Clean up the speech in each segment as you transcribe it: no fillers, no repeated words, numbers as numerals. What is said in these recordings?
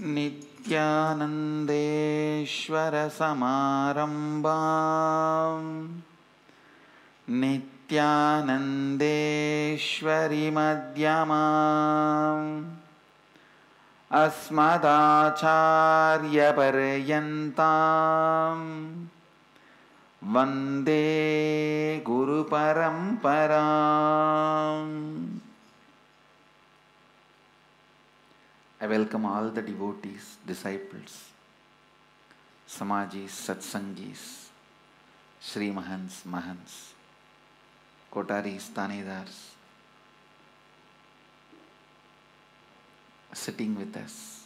नित्यानन्देश्वरसमारम्भाम् नित्यानन्देश्वरि मध्यमाम् अस्मदाचार्यपर्यन्ताम् वन्दे गुरुपरम्पराम्. I welcome all the devotees, disciples, Samajis, Satsangis, Sri Mahants, Mahants, Kotaris, Tanedars, sitting with us,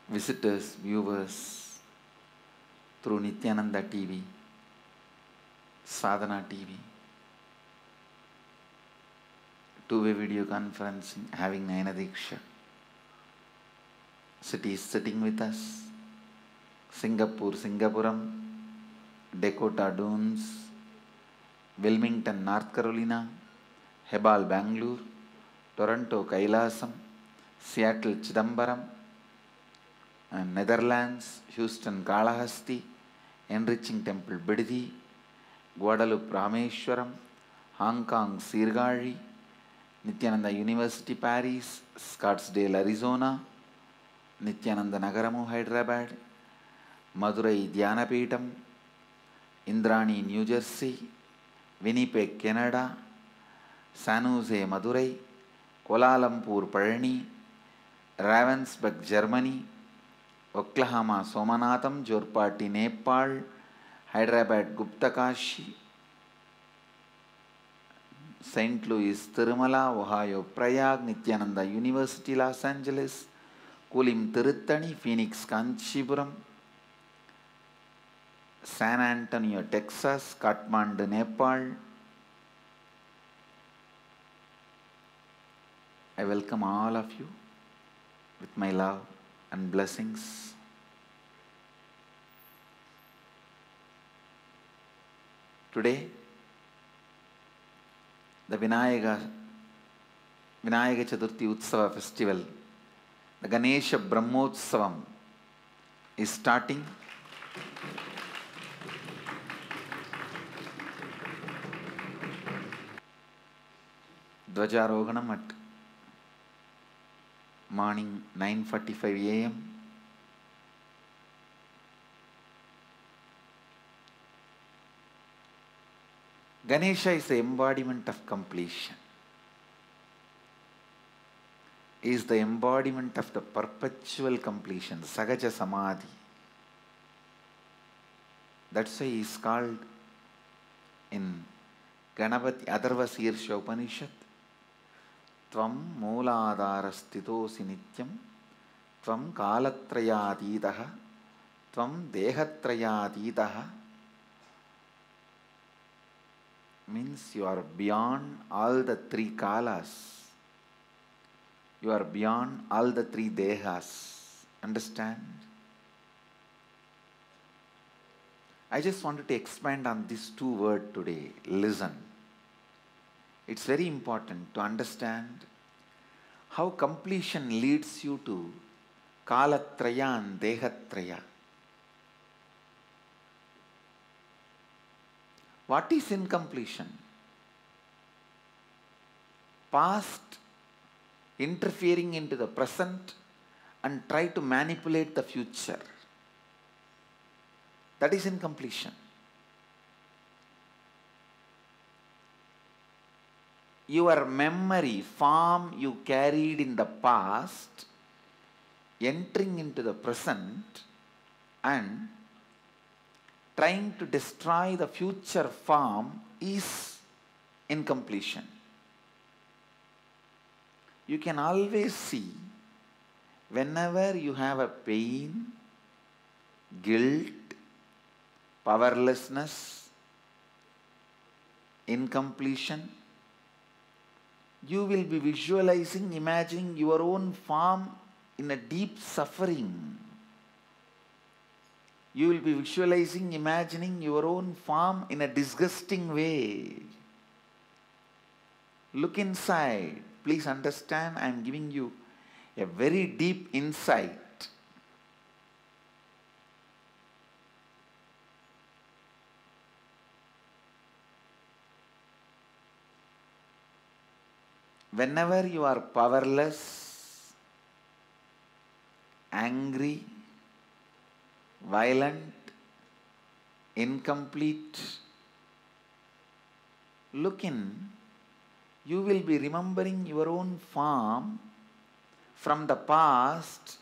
visitors, viewers through Nityananda TV, Sadhana TV, two-way video conferencing, having Nayana Diksha. Cities sitting with us, Singapore, Singapuram, Dakota Dunes, Wilmington, North Carolina, Hebal, Bangalore, Toronto, Kailasam, Seattle, Chidambaram, and Netherlands, Houston, Kalahasti, Enriching Temple, Bididi, Guadalupe, Rameshwaram, Hong Kong, Sirgari, Nityananda University, Paris, Scottsdale, Arizona, Nityananda Nagaramu, Hyderabad, Madurai, Dhyanapeetam, Indrani, New Jersey, Winnipeg, Canada, San Jose, Madurai, Kuala Lumpur, Palani, Ravensburg, Germany, Oklahoma, Somanatham, Jorpati, Nepal, Hyderabad, Guptakashi, St. Louis, Tirumala, Ohio, Prayag, Nityananda University, Los Angeles, Kulim, Tiruttani, Phoenix, Kanchipuram, San Antonio, Texas, Kathmandu, Nepal. I welcome all of you with my love and blessings. Today, the Vinayaka Chaturthi Utsava festival, the Ganesha Brahmotsavam is starting. Dvajarohanam at morning 9:45 a.m. Ganesha is the embodiment of completion. He is the embodiment of the perpetual completion, Sagaja Samadhi. That's why he is called in Ganapati Atharva Sirsha Upanishad, Tvam Mooladharastitosi Nityam, Tvam Kalatrayaditaha, Tvam Dehatrayaditaha. Means you are beyond all the three kalas. You are beyond all the three dehas. Understand? I just wanted to expand on these two words today. Listen. It's very important to understand how completion leads you to Kalatraya and Dehatraya. What is incompletion? Past interfering into the present and try to manipulate the future. That is incompletion. Your memory, form you carried in the past, entering into the present and trying to destroy the future form is incompletion. You can always see whenever you have a pain, guilt, powerlessness, incompletion, you will be visualizing, imagining your own form in a deep suffering. You will be visualizing, imagining your own form in a disgusting way. Look inside. Please understand, I am giving you a very deep insight. Whenever you are powerless, angry, violent, incomplete, look in, you will be remembering your own form from the past,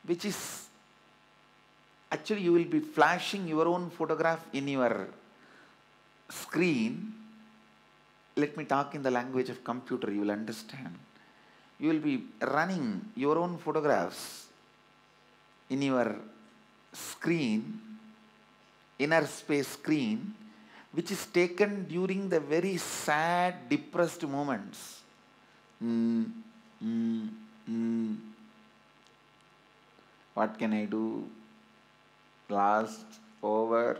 which is actually you will be flashing your own photograph in your screen. Let me talk in the language of computer, you will understand. You will be running your own photographs in your screen, inner space screen, which is taken during the very sad, depressed moments. What can I do? Lost, over.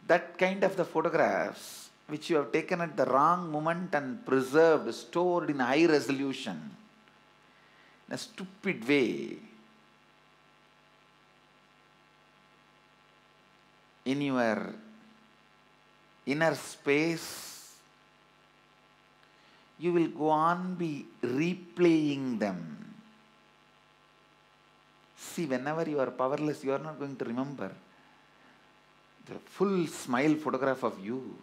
That kind of the photographs which you have taken at the wrong moment and preserved, stored in high resolution, in a stupid way, in your inner space, you will go on be replaying them. See, whenever you are powerless, you are not going to remember the full smile photograph of you,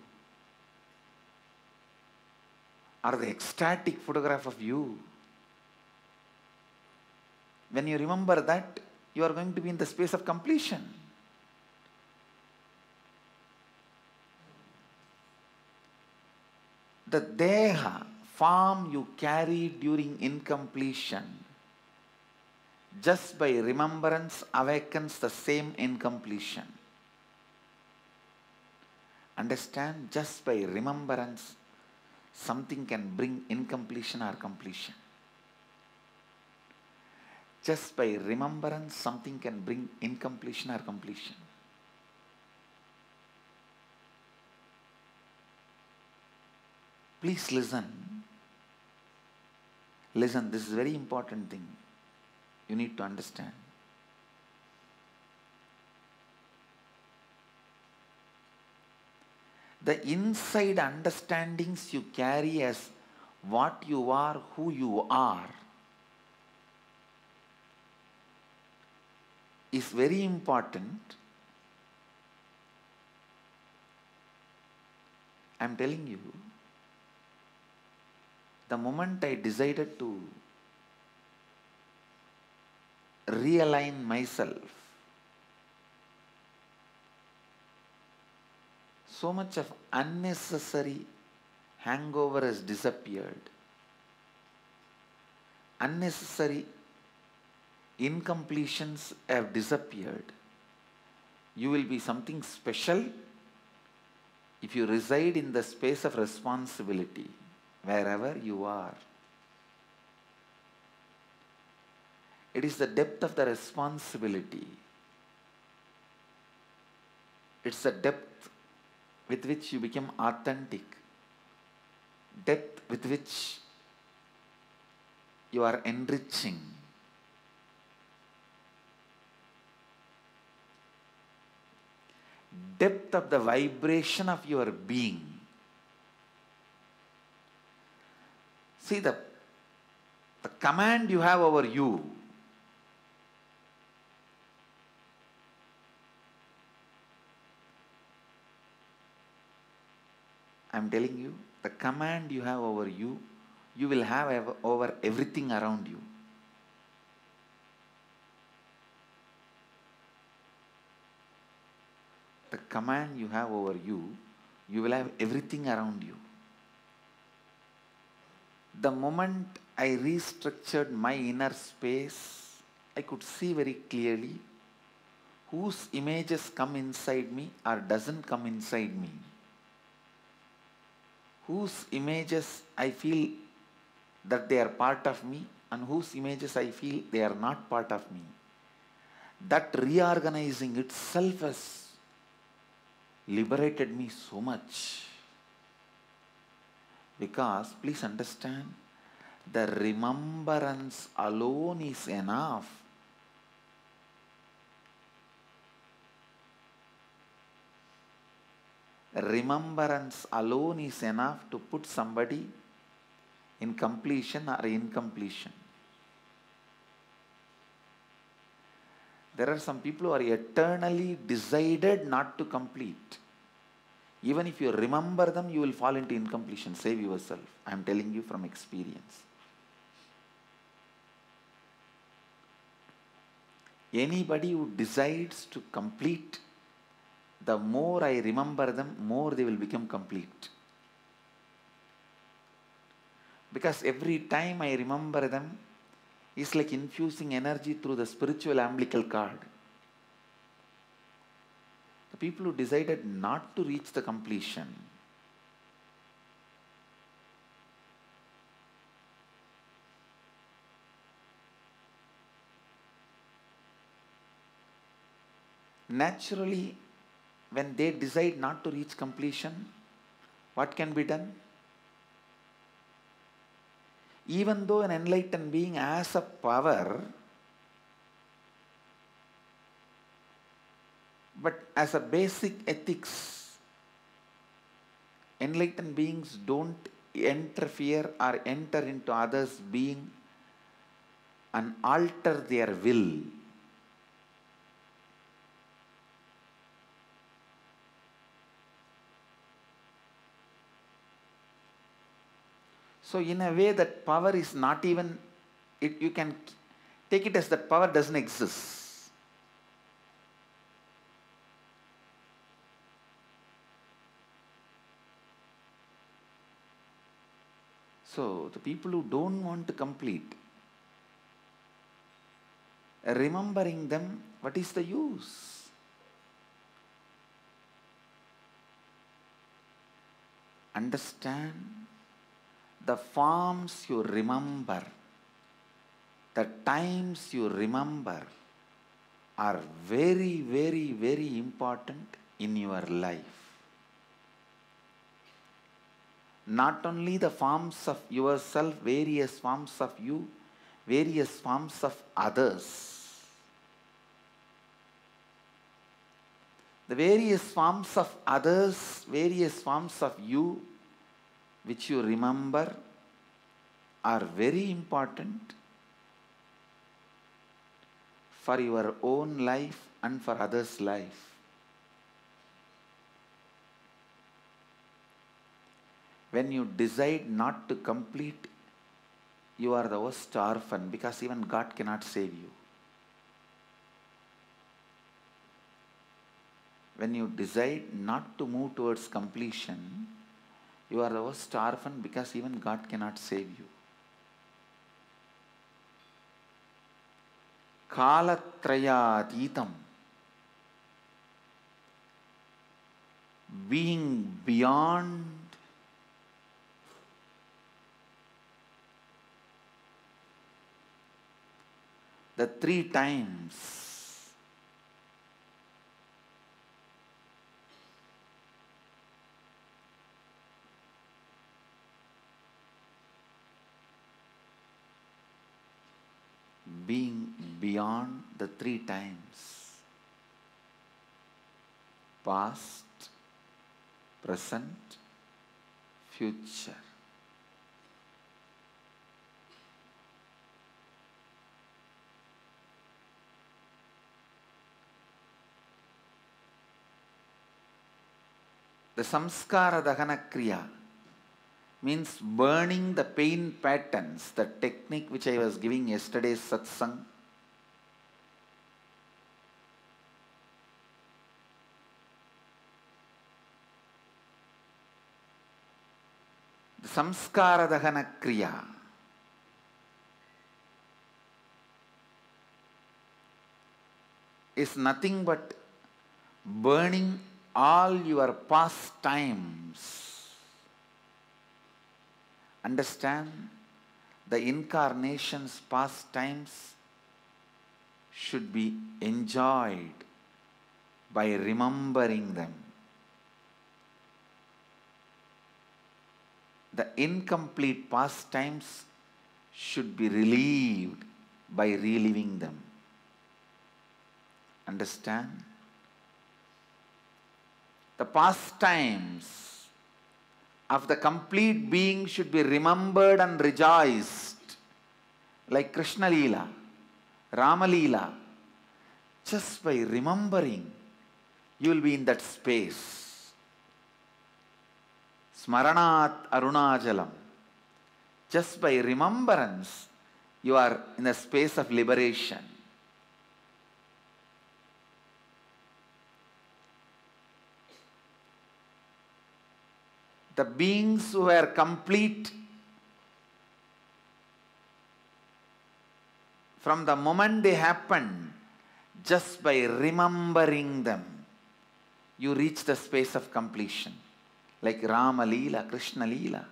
or the ecstatic photograph of you. When you remember that, you are going to be in the space of completion. The deha, form you carry during incompletion, just by remembrance awakens the same incompletion. Understand? Just by remembrance, something can bring incompletion or completion. Just by remembrance, something can bring incompletion or completion. Please listen. Listen, this is a very important thing. You need to understand. The inside understandings you carry as what you are, who you are, is very important. I am telling you, the moment I decided to realign myself, so much of unnecessary hangover has disappeared. Unnecessary incompletions have disappeared. You will be something special if you reside in the space of responsibility, wherever you are. It is the depth of the responsibility. It's the depth with which you become authentic, depth with which you are enriching. Depth of the vibration of your being. See, the command you have over you, I am telling you, the command you have over you, you will have over everything around you. The command you have over you, you will have everything around you. The moment I restructured my inner space, I could see very clearly whose images come inside me or doesn't come inside me. Whose images I feel that they are part of me and whose images I feel they are not part of me. That reorganizing itself has liberated me so much. Because, please understand, The remembrance alone is enough. Remembrance alone is enough to put somebody in completion or incompletion. There are some people who are eternally decided not to complete. Even if you remember them, you will fall into incompletion. Save yourself. I am telling you from experience. Anybody who decides to complete, the more I remember them, more they will become complete. Because every time I remember them, it's like infusing energy through the spiritual umbilical cord. The people who decided not to reach the completion, naturally, when they decide not to reach completion, what can be done? Even though an enlightened being has a power, but as a basic ethics, enlightened beings don't interfere or enter into others' being and alter their will. So in a way, that power is not even, you can take it as that power doesn't exist. So the people who don't want to complete, remembering them, what is the use? Understand, the forms you remember, the times you remember are very, very, very important in your life. Not only the forms of yourself, various forms of you, various forms of others. The various forms of others, various forms of you, which you remember, are very important for your own life and for others' life. When you decide not to complete, you are the worst orphan, because even God cannot save you. When you decide not to move towards completion, you are the worst orphan, because even God cannot save you. Kalatrayatitam, being beyond the three times. Being beyond the three times: past, present, future. The samskara dahana kriya means burning the pain patterns, the technique which I was giving yesterday's satsang. The samskara dahana kriya is nothing but burning all your past times. Understand, the incarnation's past times should be enjoyed by remembering them. The incomplete past times should be relieved by reliving them. Understand? The pastimes of the complete being should be remembered and rejoiced, like Krishna Leela, Rama Leela. Just by remembering, you will be in that space. Smaranat Arunachalam. Just by remembrance, you are in a space of liberation. The beings who were complete from the moment they happened, just by remembering them, you reach the space of completion. Like Rama Leela, Krishna Leela.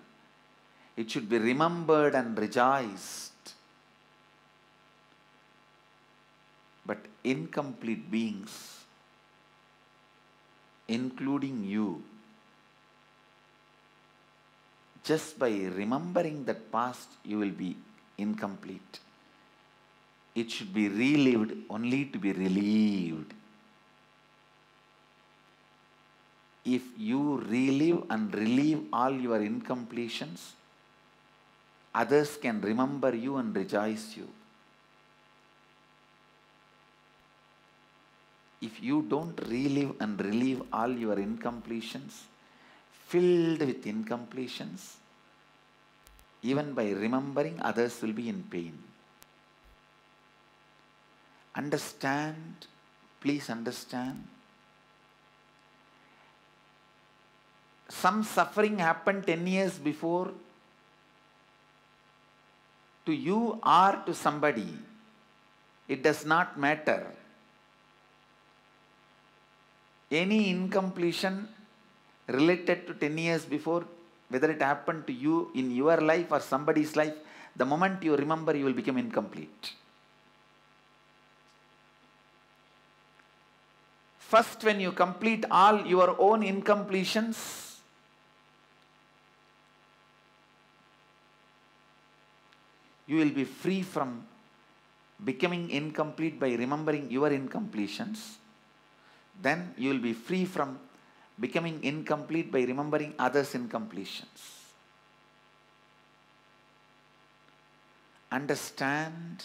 It should be remembered and rejoiced. But incomplete beings, including you, just by remembering that past, you will be incomplete. It should be relived only to be relieved. If you relive and relieve all your incompletions, others can remember you and rejoice you. If you don't relive and relieve all your incompletions, filled with incompletions, even by remembering, others will be in pain. Understand, please understand. Some suffering happened 10 years before to you or to somebody. It does not matter. Any incompletion related to 10 years before, whether it happened to you in your life or somebody's life, the moment you remember, you will become incomplete. First, when you complete all your own incompletions, you will be free from becoming incomplete by remembering your incompletions. Then you will be free from becoming incomplete by remembering others' incompletions. Understand?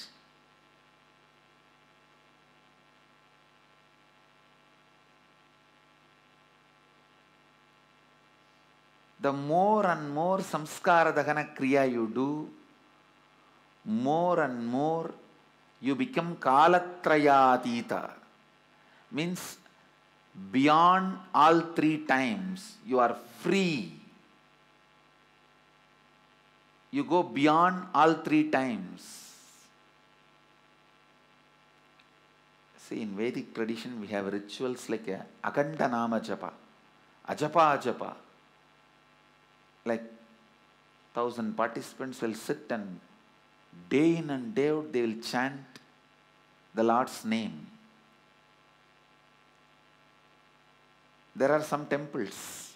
The more and more samskara dahana kriya you do, more and more you become kalatrayatita. Means beyond all three times, you are free. You go beyond all three times. See, in Vedic tradition, we have rituals like Akanda Nama Japa, Ajapa Japa. Like 1,000 participants will sit and day in and day out they will chant the Lord's name. There are some temples.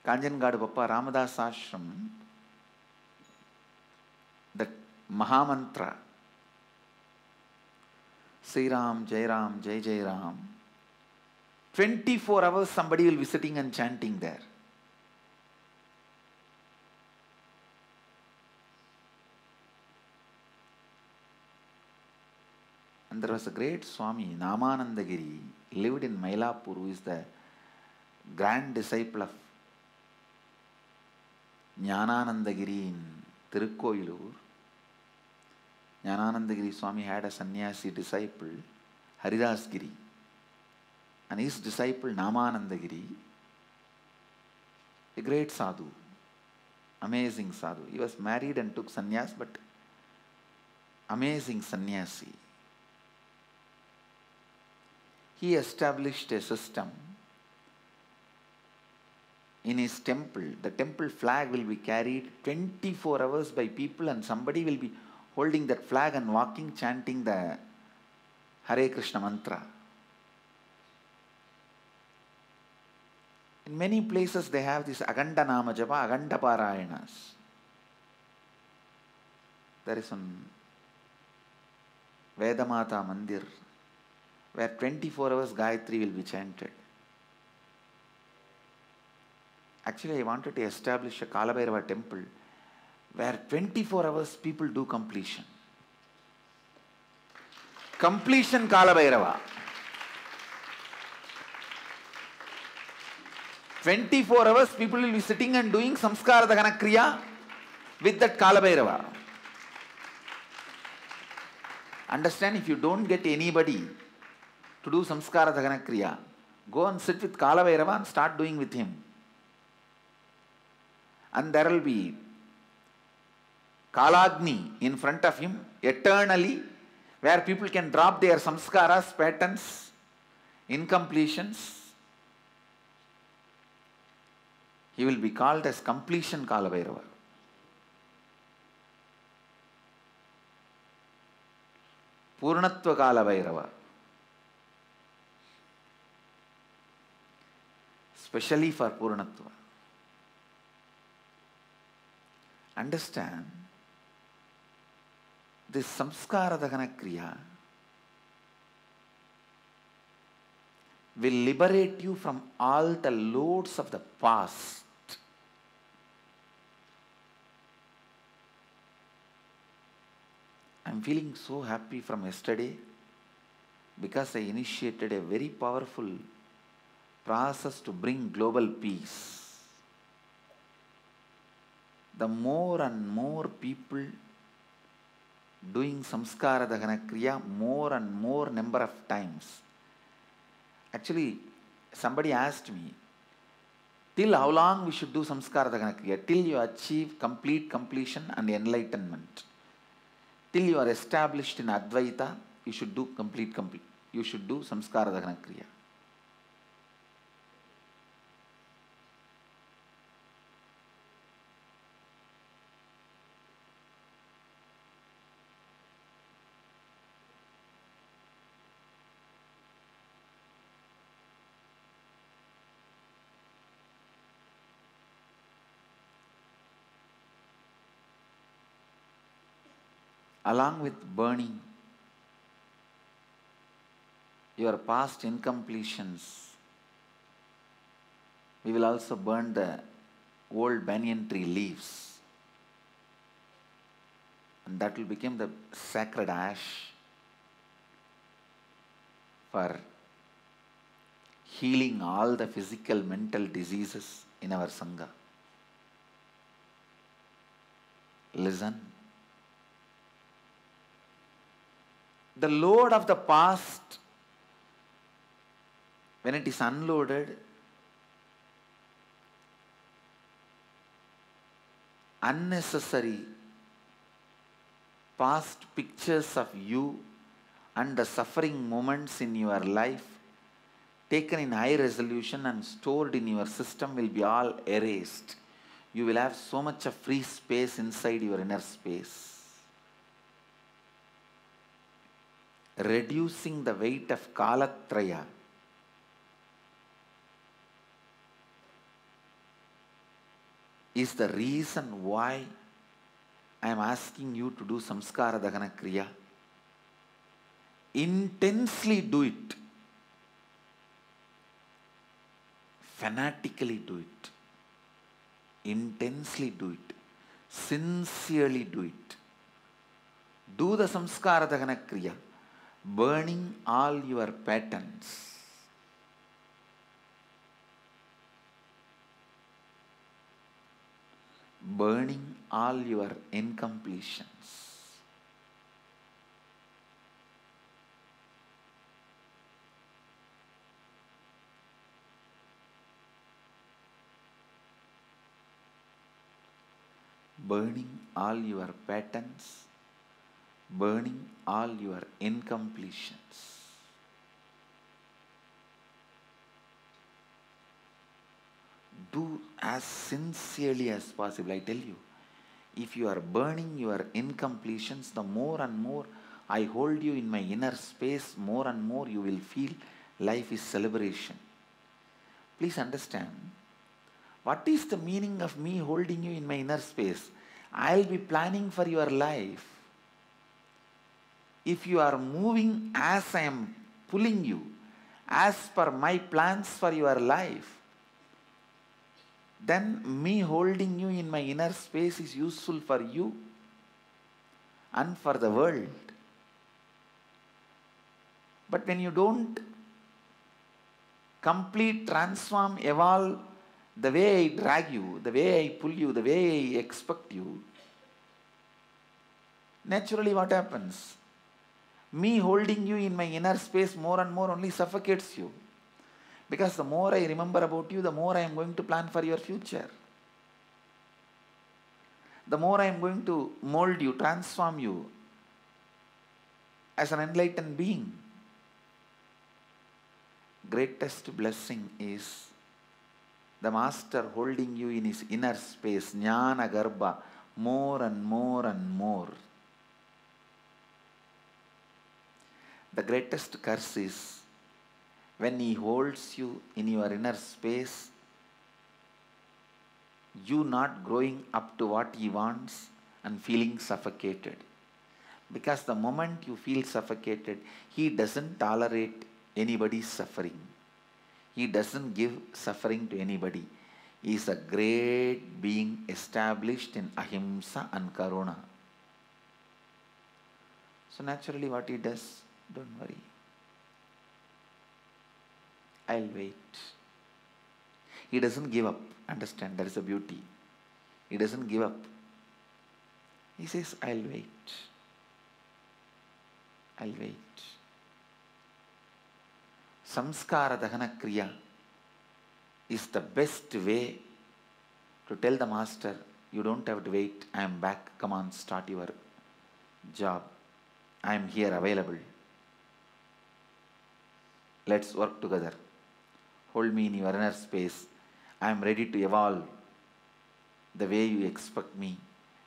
Kanjangad Bappa Ramadas Ashram, that Mahamantra, Sri Ram, Jai Ram, Jai Jai Ram, 24 hours somebody will be sitting and chanting there. And there was a great Swami, Namanandagiri, lived in Mylapore, who is the grand disciple of Jnananandagiri in Tirukkoilur. Jnananandagiri Swami had a sannyasi disciple, Haridas Giri, and his disciple Namanandagiri, a great sadhu, amazing sadhu. He was married and took sannyas, but amazing sannyasi. He established a system in his temple. The temple flag will be carried 24 hours by people, and somebody will be holding that flag and walking, chanting the Hare Krishna mantra. In many places they have this Aganda Nama Japa, Aganda Parayanas. There is one Vedamata Mandir where 24 hours Gayatri will be chanted. Actually, I wanted to establish a Kalabhairava temple where 24 hours people do completion. Completion Kalabhairava. 24 hours people will be sitting and doing Samskara Dahana Kriya with that Kalabhairava. Understand, if you don't get anybody to do Samskara Dahana Kriya, go and sit with Kalabhairava and start doing with him. And there will be Kalagni in front of him eternally, where people can drop their samskaras, patterns, incompletions. He will be called as completion Kalabhairava. Purnatva Kalabhairava. Especially for Purnatva. Understand, this Samskara Dahana Kriya will liberate you from all the loads of the past. I am feeling so happy from yesterday because I initiated a very powerful process to bring global peace. The more and more people doing Samskara Dahana Kriya, more and more number of times. Actually, somebody asked me, till how long we should do Samskara Dahana Kriya? Till you achieve complete completion and enlightenment. Till you are established in Advaita, you should do you should do Samskara Dahana Kriya. Along with burning your past incompletions, we will also burn the old banyan tree leaves, and that will become the sacred ash for healing all the physical, mental diseases in our Sangha. Listen. The load of the past, when it is unloaded, unnecessary past pictures of you and the suffering moments in your life taken in high resolution and stored in your system will be all erased. You will have so much of free space inside your inner space. Reducing the weight of Kalatraya is the reason why I am asking you to do Samskara Dahana Kriya. Intensely do it. Fanatically do it. Intensely do it. Sincerely do it. Do the Samskara Dahana Kriya. Burning all your patterns. Burning all your incompletions. Burning all your patterns. Burning all your incompletions. Do as sincerely as possible. I tell you, if you are burning your incompletions, the more and more I hold you in my inner space, more and more you will feel life is celebration. Please understand, what is the meaning of me holding you in my inner space? I'll be planning for your life. if you are moving as I am pulling you, as per my plans for your life, then me holding you in my inner space is useful for you and for the world. But when you don't complete, transform, evolve the way I drag you, the way I pull you, the way I expect you, naturally what happens? Me holding you in my inner space more and more only suffocates you. Because the more I remember about you, the more I am going to plan for your future. The more I am going to mold you, transform you as an enlightened being. Greatest blessing is the Master holding you in his inner space, Jnana Garbha, more and more and more. The greatest curse is when he holds you in your inner space, you not growing up to what he wants and feeling suffocated. Because the moment you feel suffocated, he doesn't tolerate anybody's suffering. He doesn't give suffering to anybody. He is a great being established in ahimsa and karuna. So naturally what he does, don't worry. I'll wait. He doesn't give up. Understand, that is a beauty. He doesn't give up. He says, I'll wait. I'll wait. Samskara Dahana Kriya is the best way to tell the Master, you don't have to wait, I am back, come on, start your job. I am here available. Let's work together. Hold me in your inner space. I am ready to evolve the way you expect me,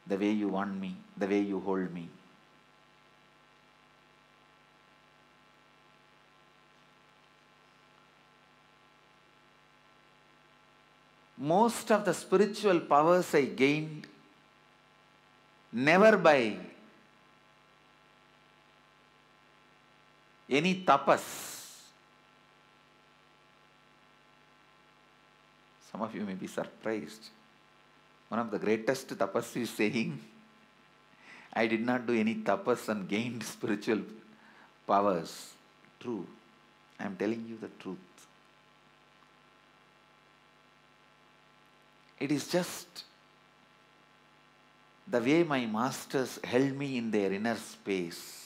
the way you want me, the way you hold me. Most of the spiritual powers I gained never by any tapas. Some of you may be surprised. One of the greatest tapas is saying, I did not do any tapas and gained spiritual powers. True. I am telling you the truth. It is just the way my masters held me in their inner space.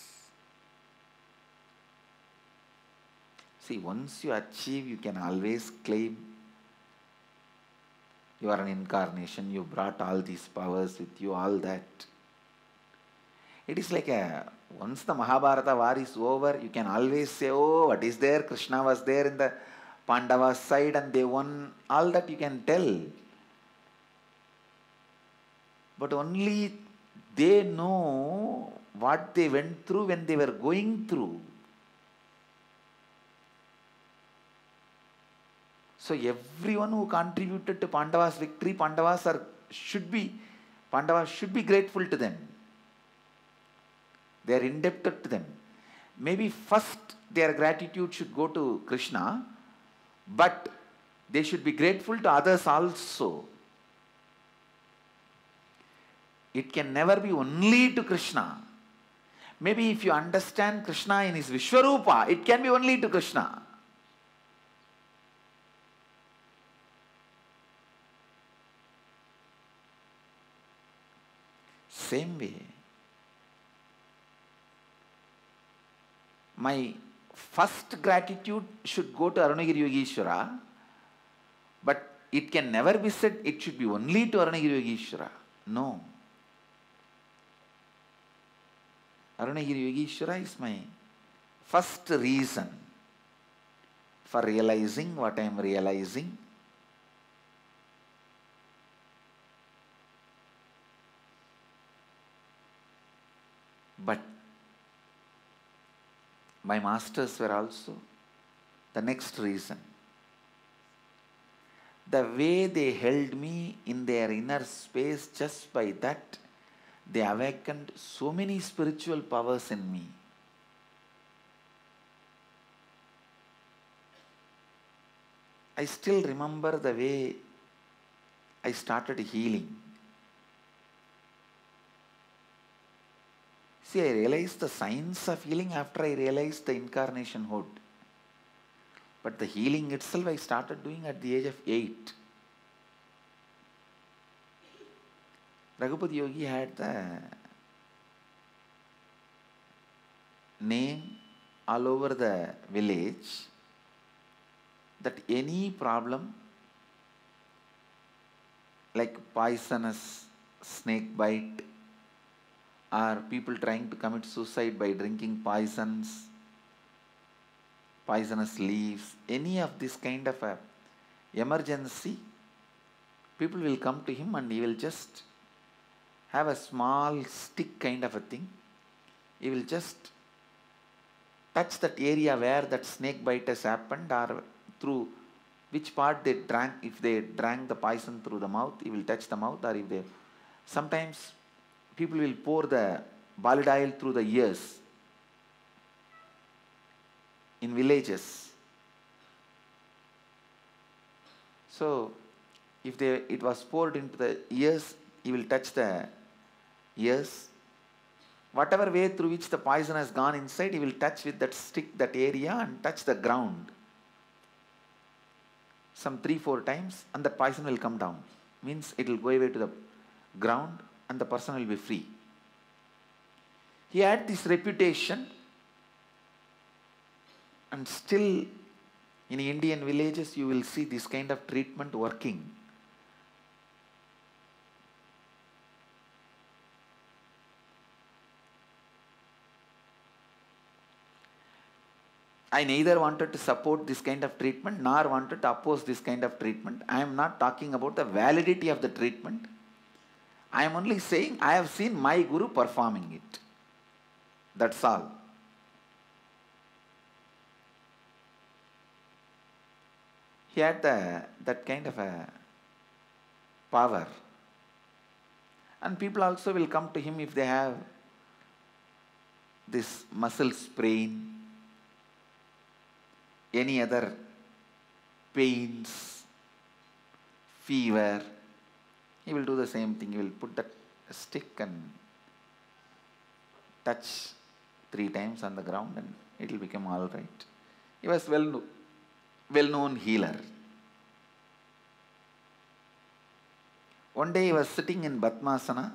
See, once you achieve, you can always claim you are an incarnation, you brought all these powers with you, all that. It is like once the Mahabharata war is over, you can always say, oh, what is there? Krishna was there in the Pandavas side and they won. All that you can tell. But only they know what they went through when they were going through. So everyone who contributed to Pandavas' victory, Pandavas should be grateful to them. They are indebted to them. Maybe first their gratitude should go to Krishna, but they should be grateful to others also. It can never be only to Krishna. Maybe if you understand Krishna in his Vishwarupa, it can be only to Krishna. Same way, my first gratitude should go to Arunagiri Yogeshwara, but it can never be said it should be only to Arunagiri Yogeshwara. No. Arunagiri Yogeshwara is my first reason for realizing what I am realizing. But my masters were also the next reason. The way they held me in their inner space, just by that, they awakened so many spiritual powers in me. I still remember the way I started healing. See, I realized the science of healing after I realized the incarnation hood. But the healing itself I started doing at the age of 8. Raghupati Yogi had the name all over the village that any problem like poisonous snake bite or people trying to commit suicide by drinking poisonous leaves, any of this kind of a emergency, people will come to him and he will just have a small stick kind of a thing. He will just touch that area where that snake bite has happened or through which part they drank. If they drank the poison through the mouth, he will touch the mouth, or if they, sometimes people will pour the bolide oil through the ears in villages. So if it was poured into the ears, he will touch the ears. Whatever way through which the poison has gone inside, he will touch with that stick that area and touch the ground some 3-4 times, and the poison will come down. Means it will go away to the ground and the person will be free. He had this reputation, and still in Indian villages you will see this kind of treatment working. I neither wanted to support this kind of treatment nor wanted to oppose this kind of treatment. I am not talking about the validity of the treatment. I am only saying I have seen my Guru performing it. That's all. He had that kind of a power. And people also will come to him if they have this muscle sprain, any other pains, fever. He will do the same thing. He will put that stick and touch 3 times on the ground and it will become all right. He was well-known healer. One day he was sitting in Padmasana,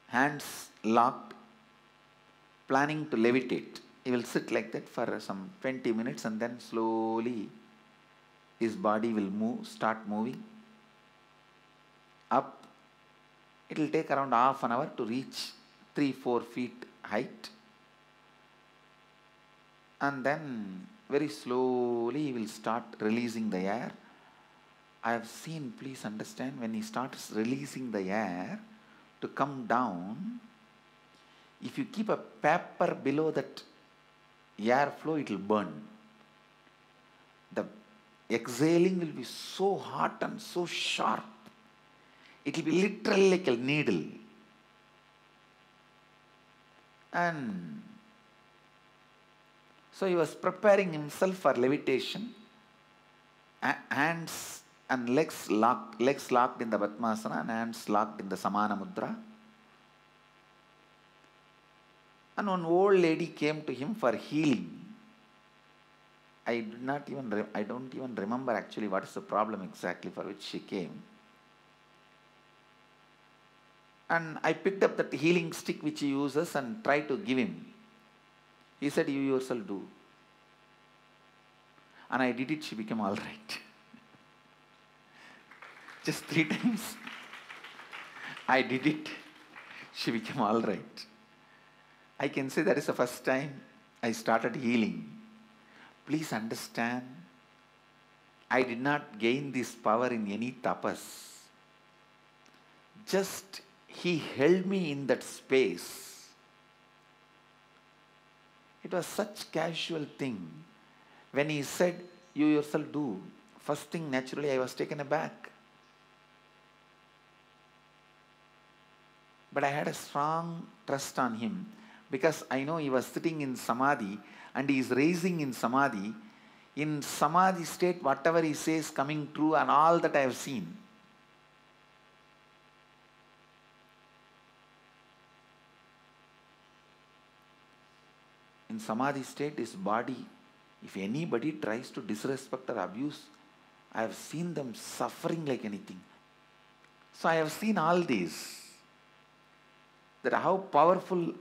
hands locked, planning to levitate. He will sit like that for some 20 minutes and then slowly his body will start moving up. It will take around half an hour to reach 3-4 feet height. And then very slowly he will start releasing the air. I have seen, please understand, when he starts releasing the air to come down, if you keep a paper below that air flow, it will burn. The exhaling will be so hot and so sharp. It will be literally like a needle. And so he was preparing himself for levitation, hands and legs locked in the Padmasana and hands locked in the Samana Mudra. And one old lady came to him for healing. I don't even remember actually what is the problem exactly for which she came. And I picked up that healing stick which he uses and tried to give him. He said, "You yourself do." And I did it, she became all right. Just 3 times. I did it, she became all right. I can say that is the first time I started healing. Please understand, I did not gain this power in any tapas. Just he held me in that space. It was such casual thing. When he said, "You yourself do," first thing naturally I was taken aback. But I had a strong trust on him because I know he was sitting in Samadhi and he is raising in Samadhi. In samadhi state, whatever he says coming true and all that I have seen. In samadhi state, his body, if anybody tries to disrespect or abuse, I have seen them suffering like anything. So I have seen all these. That how powerful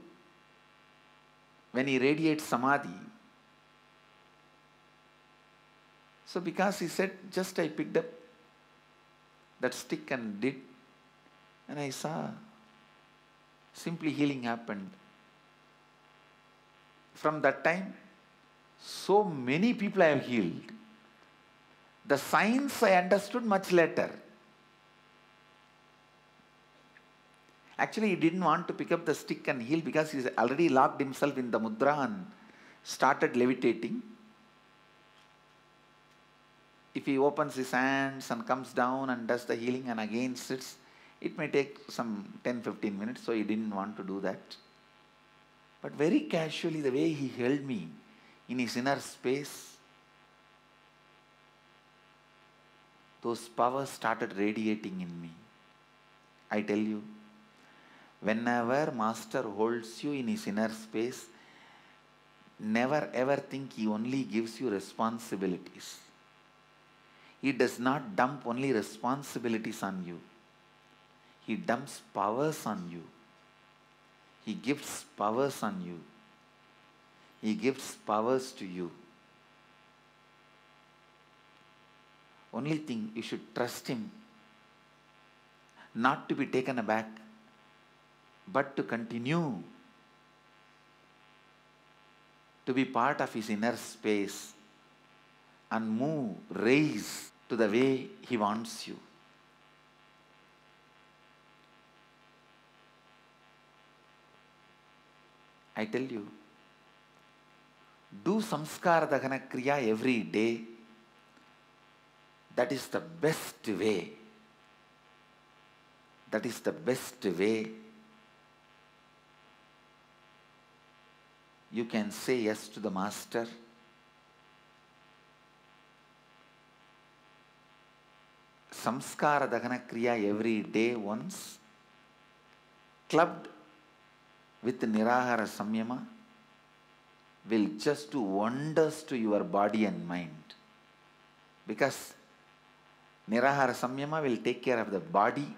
when he radiates samadhi. So because he said, just I picked up that stick and did, and I saw simply healing happened. From that time, so many people I have healed. The science I understood much later. Actually, he didn't want to pick up the stick and heal because he's already locked himself in the mudra and started levitating. If he opens his hands and comes down and does the healing and again sits, it may take some 10-15 minutes, so he didn't want to do that. But very casually, the way he held me in his inner space, those powers started radiating in me. I tell you, whenever Master holds you in his inner space, never ever think he only gives you responsibilities. He does not dump only responsibilities on you. He dumps powers on you. He gives powers on you. He gives powers to you. Only thing, you should trust him, not to be taken aback, but to continue to be part of his inner space and move, raise to the way he wants you. I tell you, do samskara dahana kriya every day. That is the best way. That is the best way you can say yes to the Master. Samskara dahana kriya every day once, clubbed with Nirahara Samyama, will just do wonders to your body and mind. Because Nirahara Samyama will take care of the body,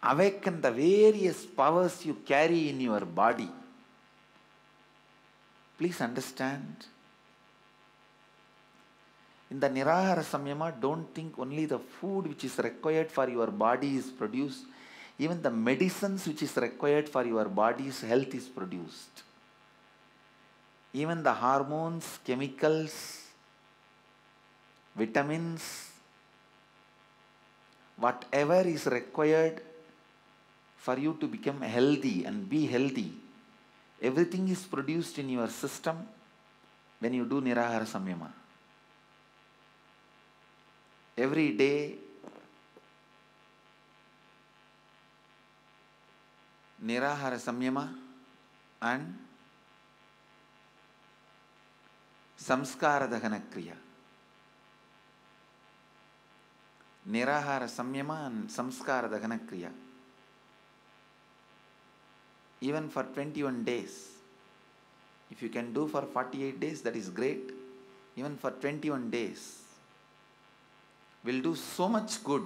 awaken the various powers you carry in your body. Please understand. In the Nirahara Samyama, don't think only the food which is required for your body is produced. Even the medicines which is required for your body's health is produced. Even the hormones, chemicals, vitamins, whatever is required for you to become healthy and be healthy, everything is produced in your system when you do Nirahara Samyama. Every day, Nirahara Samyama and Samskara Dahana Kriya. Nirahara Samyama and Samskara Dahana Kriya. Even for 21 days. If you can do for 48 days, that is great. Even for 21 days, will do so much good.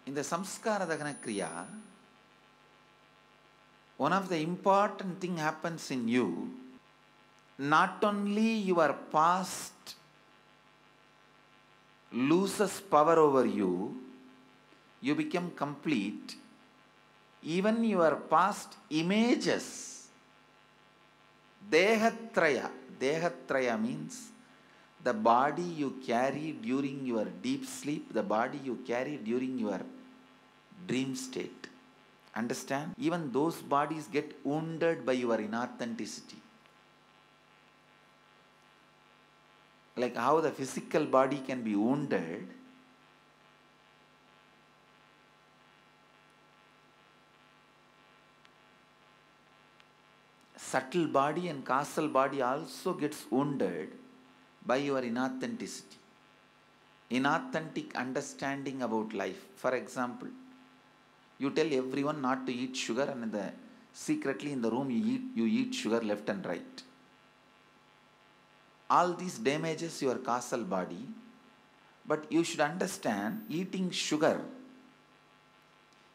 In the Samskara Dahana Kriya, one of the important thing happens in you. Not only your past loses power over you, you become complete. Even your past images, Dehatraya. Dehatraya means the body you carry during your deep sleep, the body you carry during your dream state. Understand? Even those bodies get wounded by your inauthenticity. Like how the physical body can be wounded, subtle body and causal body also gets wounded by your inauthenticity, inauthentic understanding about life. For example, you tell everyone not to eat sugar, and secretly in the room you eat sugar left and right. All these damages your causal body, but you should understand eating sugar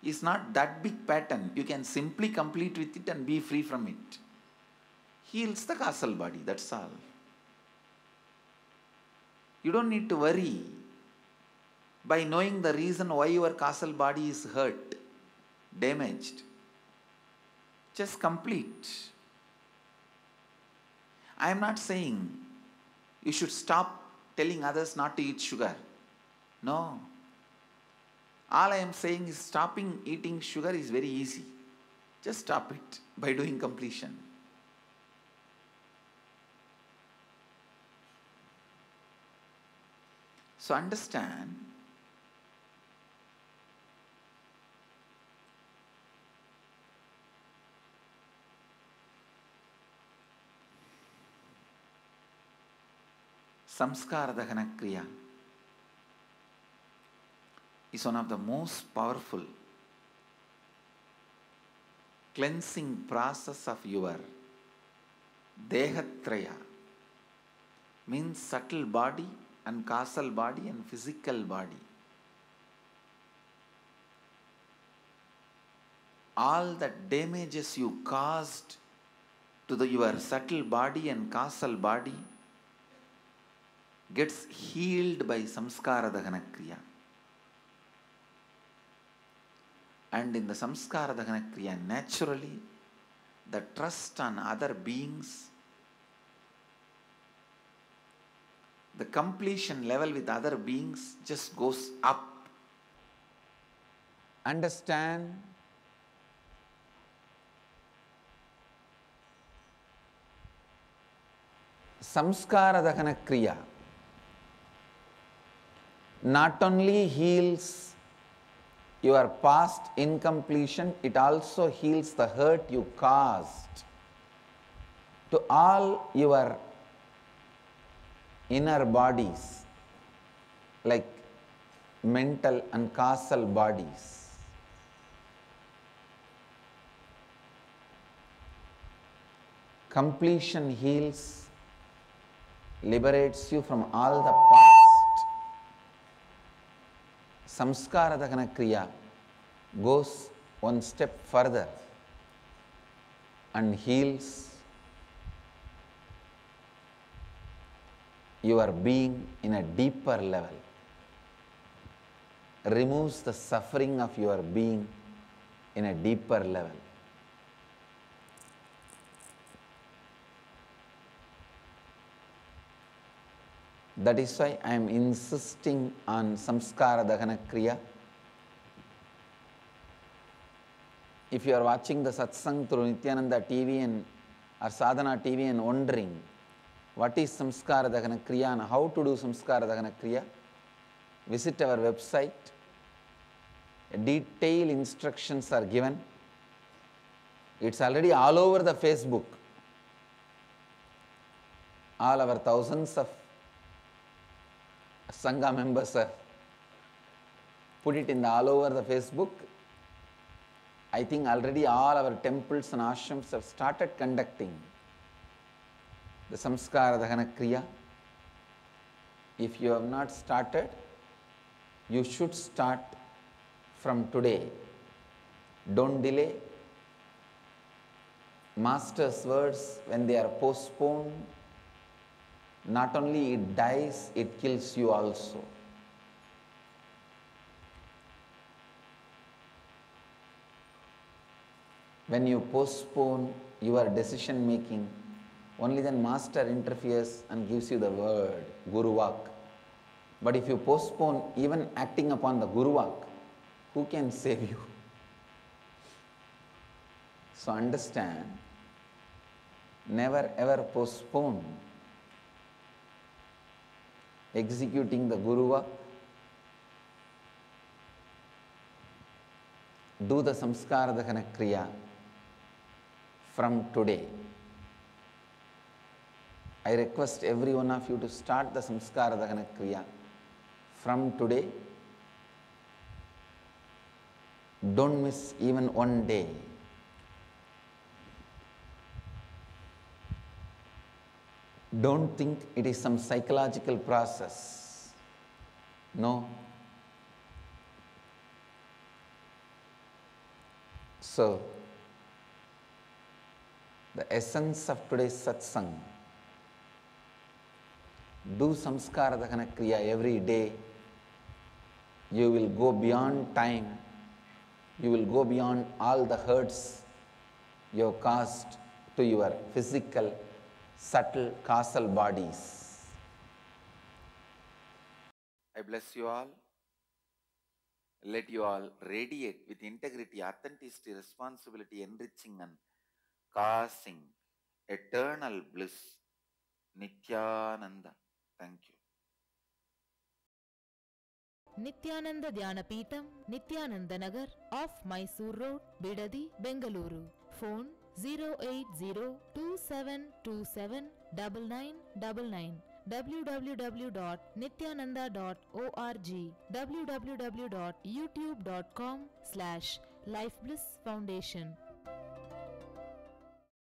is not that big pattern. You can simply complete with it and be free from it. Heals the causal body, that's all. You don't need to worry by knowing the reason why your causal body is hurt, damaged. Just complete. I am not saying you should stop telling others not to eat sugar. No. All I am saying is stopping eating sugar is very easy. Just stop it by doing completion. So understand, Samskara Dahana Kriya is one of the most powerful cleansing process of your Dehatraya, means subtle body and causal body and physical body. All the damages you caused to your subtle body and causal body gets healed by Samskara Dahana Kriya. And in the Samskara Dahana Kriya, naturally, the trust on other beings, the completion level with other beings just goes up. Understand? Samskara Dahana Kriya not only heals your past incompletion, it also heals the hurt you caused to all your inner bodies, like mental and causal bodies. Completion heals, liberates you from all the past. Samskara Dahana Kriya goes one step further and heals your being in a deeper level, removes the suffering of your being in a deeper level. That is why I am insisting on Samskara Dahana Kriya. If you are watching the satsang through Nityananda TV or Sadhana TV and wondering what is Samskara Dahana Kriya and how to do Samskara Dahana Kriya, visit our website. Detailed instructions are given. It's already all over the Facebook. All our thousands of Sangha members have put it in all over the Facebook. I think already all our temples and ashrams have started conducting the Samskara Dahana Kriya. If you have not started, you should start from today. Don't delay. Master's words, when they are postponed, not only it dies, it kills you also. When you postpone your decision making, only then Master interferes and gives you the word, Guru Vak. But if you postpone even acting upon the Guru Vak, who can save you? So understand, never ever postpone executing the Guru Vak. Do the Samskara Dahana Kriya from today. I request every one of you to start the Samskara Dahana Kriya from today. Don't miss even one day. Don't think it is some psychological process. No. So, the essence of today's satsang, do Samskara Dahana Kriya every day. You will go beyond time. You will go beyond all the hurts you have caused to your physical, subtle, causal bodies. I bless you all. Let you all radiate with integrity, authenticity, responsibility, enriching and causing eternal bliss. Nityananda. Thank you. Nityananda Dhyanapitham, Nityananda Nagar, off Mysore Road, Bidadi, Bengaluru. Phone 08027279999. www.nityananda.org, www.youtube.com/Life Bliss Foundation.